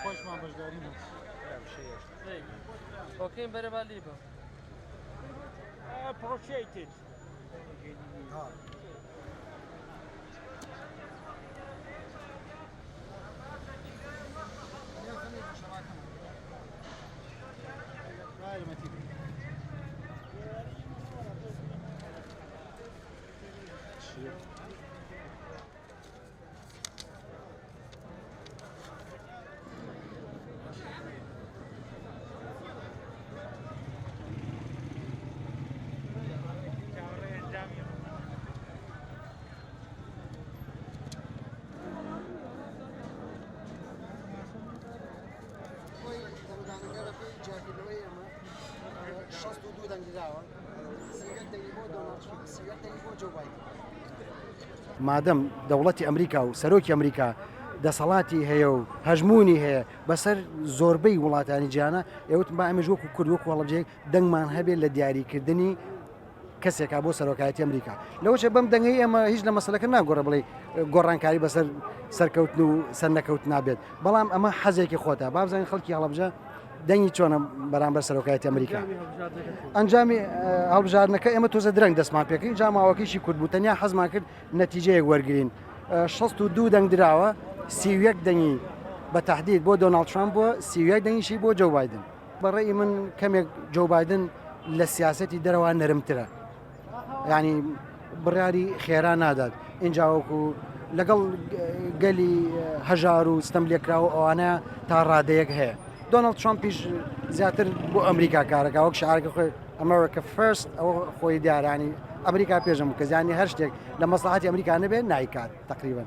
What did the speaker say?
خۆشمان بەشداری وەکەین بەرەبالی بە appreciated. مادەم دەوڵەتی ئەمریکا و سەرۆکی ئەمریکا دەسەڵاتی هەیە و هەژمونی هەیە بەسەر زۆربەی وڵاتانی جیانە ئێوتم با ئەمەش وەکو کورد وەکو وەڵبجەیەک دەنگمان هەبێت لە دیاریکردنی کەسێکا بۆ سەرۆکایەتی ئەمریکا لەوەشە بەم دەنگی ئەمە هیچ لە مەسلەکە ناگۆڕە بڵێ گۆڕانکاری بەسەر سەرکەوتن و سەرنەکەوت نابێت بەڵام ئەمە حەزێکی خۆتە بابزانین خەڵکی هەڵەبجە دەنگی چۆنە بەرامبەر سەرۆکایەتی ئەمریکا ئەنجامی هەڵبژاردنەکە ئێمە تۆزە درەنگ دەستمان پێکەین جاماوەکەیشی کورد بوو تەنیا حەزمان کرد نەتیجەیەک وەرگین 62 دەنگ درراوە 31 دەنگی بە تهدید بۆ دۆناڵد ترامپ بووە 31 دەنگیشی بۆ جۆ بایدن بەڕێی من کەمێک جۆ بایدن لە سیاسەتی دەرەوە نەرمترە ینی بڕیاری خێرا نادات اینجاوەکو لەگەڵ گەلی هەژار و ستەم لێکراوە ئەوانە تا ڕادەیەک هەیە دۆناڵد ترامپیش زیاتر بۆ ئەمریکا کارەکە وەک شعارەکە خۆی ئەمریکا فەرست ئەوە خۆی دیارانی ئەمریکا پێشم کە زیانی هەر شتێک لە مەسلحەتی ئەمریکا نەبێت نایکات تقریبا